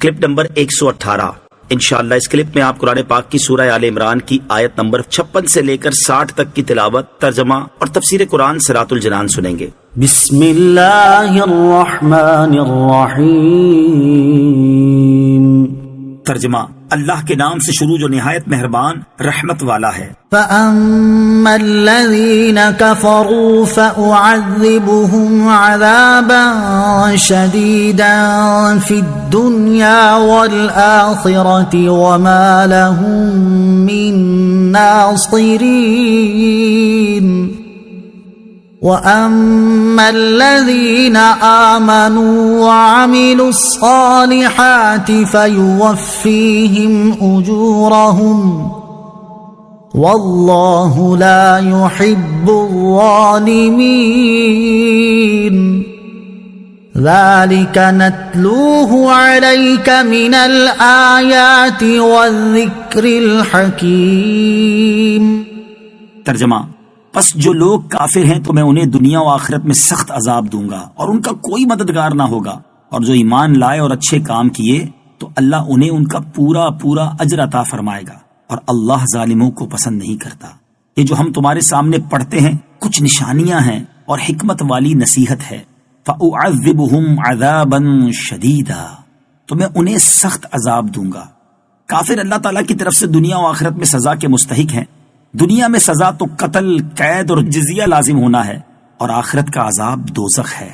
Clip number 118۔ انشاءاللہ اس clip میں آپ قرآن پاک کی سورہ آل عمران کی آیت نمبر 56 سے لے کر 60 تک کی تلاوت، ترجمہ اور تفسیر قرآن صراط الجنان سنیں گے۔ بسم اللہ الرحمن الرحیم۔ ترجمہ، اللہ کے نام سے شروع جو نہایت مہربان رحمت والا ہے۔ فَأَمَّا الَّذِينَ كَفَرُوا فَأُعَذِّبُهُمْ عَذَابًا شَدِيدًا فِي الدُّنْيَا وَالْآخِرَةِ وَمَا لَهُم مِّن نَّاصِرِينَ وَأَمَّا الَّذِينَ آمَنُوا وَعَمِلُوا الصَّالِحَاتِ فَيُوَفِّيهِمْ أُجُورَهُمْ وَاللَّهُ لَا يُحِبُّ الظَّالِمِينَ ذَلِكَ نَتْلُوهُ عَلَيْكَ مِنَ الْآيَاتِ وَالذِّكْرِ الْحَكِيمِ۔ ترجمہ، پس جو لوگ کافر ہیں تو میں انہیں دنیا و آخرت میں سخت عذاب دوں گا اور ان کا کوئی مددگار نہ ہوگا، اور جو ایمان لائے اور اچھے کام کیے تو اللہ انہیں ان کا پورا پورا اجر عطا فرمائے گا، اور اللہ ظالموں کو پسند نہیں کرتا۔ یہ جو ہم تمہارے سامنے پڑھتے ہیں کچھ نشانیاں ہیں اور حکمت والی نصیحت ہے۔ فَأُعَذِّبُهُمْ عَذَابًا شَدِيدًا، تو میں انہیں سخت عذاب دوں گا۔ کافر اللہ تعالیٰ کی طرف سے دنیا و آخرت میں سزا کے مستحق ہیں۔ دنیا میں سزا تو قتل، قید اور جزیہ لازم ہونا ہے، اور آخرت کا عذاب دوزخ ہے۔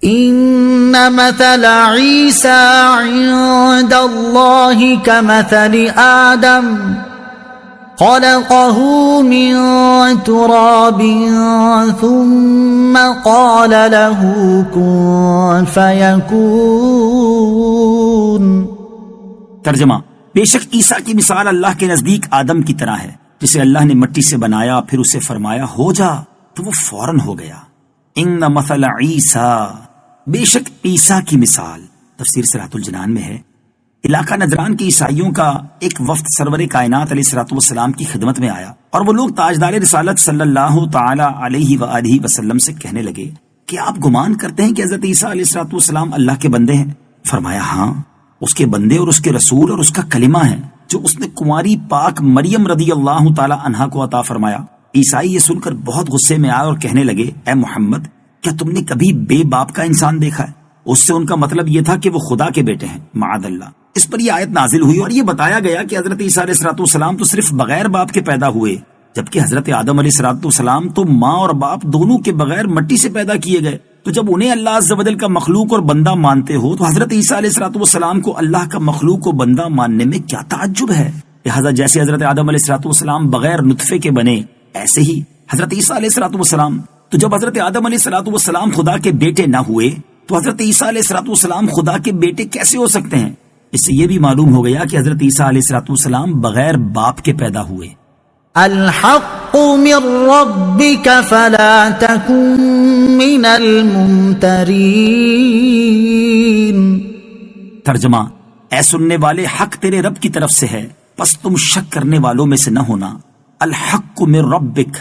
ان مثل عیسی عند اللہ کمثل آدم خلقه من تراب ثم قال له كن فيكون۔ ترجمہ، بے شک عیسیٰ کی مثال اللہ کے نزدیک آدم کی طرح ہے، جسے اللہ نے مٹی سے بنایا، پھر اسے فرمایا ہو جا تو وہ فوراً ہو گیا۔ ان مثل عیسیٰ، بے شک عیسیٰ کی مثال، تفسیر صراط الجنان میں ہے۔ علاقہ نجران کے عیسائیوں کا ایک وفد سرور کائنات علیہ الصلوۃ والسلام کی خدمت میں آیا، اور وہ لوگ تاجدار رسالت صلی اللہ تعالی علیہ وآلہ وسلم سے کہنے لگے کہ آپ گمان کرتے ہیں کہ حضرت عیسیٰ علیہ الصلوۃ والسلام اللہ کے بندے ہیں؟ فرمایا ہاں، اس کے بندے اور اس کے رسول اور اس کا کلمہ ہے جو اس نے کنواری پاک مریم رضی اللہ تعالی عنہا کو عطا فرمایا۔ عیسائی یہ سن کر بہت غصے میں آئے اور کہنے لگے، اے محمد، کیا تم نے کبھی بے باپ کا انسان دیکھا ہے؟ اس سے ان کا مطلب یہ تھا کہ وہ خدا کے بیٹے ہیں، معاذ اللہ۔ اس پر یہ آیت نازل ہوئی اور یہ بتایا گیا کہ حضرت عیسیٰ علیہ السلام تو صرف بغیر باپ کے پیدا ہوئے، جبکہ حضرت آدم علیہ السلام تو ماں اور باپ دونوں کے بغیر مٹی سے پیدا کیے گئے۔ تو جب انہیں اللہ عز و جل کا مخلوق اور بندہ مانتے ہو تو حضرت عیسیٰ علیہ السلام کو اللہ کا مخلوق و بندہ ماننے میں کیا تعجب ہے؟ لہذا جیسے حضرت آدم علیہ السلام بغیر نطفے کے بنے، ایسے ہی حضرت عیسیٰ علیہ السلام، تو جب حضرت آدم علیہ السلام خدا کے بیٹے نہ ہوئے تو حضرت عیسیٰ علیہ السلام خدا کے بیٹے کیسے ہو سکتے ہیں؟ اس سے یہ بھی معلوم ہو گیا کہ حضرت عیسیٰ علیہ السلام بغیر باپ کے پیدا ہوئے۔ الحق من ربك فلا تكن من الممترین۔ ترجمہ، اے سننے والے، حق تیرے رب کی طرف سے ہے، پس تم شک کرنے والوں میں سے نہ ہونا۔ الحق من ربک،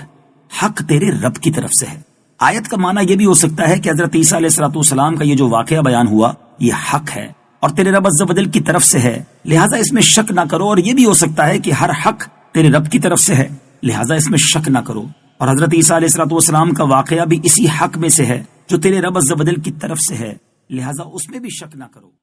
حق تیرے رب کی طرف سے ہے۔ آیت کا معنی یہ بھی ہو سکتا ہے کہ حضرت عیسیٰ علیہ السلام کا یہ جو واقعہ بیان ہوا یہ حق ہے اور تیرے رب عز و جل کی طرف سے ہے، لہٰذا اس میں شک نہ کرو۔ اور یہ بھی ہو سکتا ہے کہ ہر حق تیرے رب کی طرف سے ہے، لہٰذا اس میں شک نہ کرو۔ اور حضرت عیسیٰ علیہ السلام کا واقعہ بھی اسی حق میں سے ہے جو تیرے رب عز و جل کی طرف سے ہے، لہٰذا اس میں بھی شک نہ کرو۔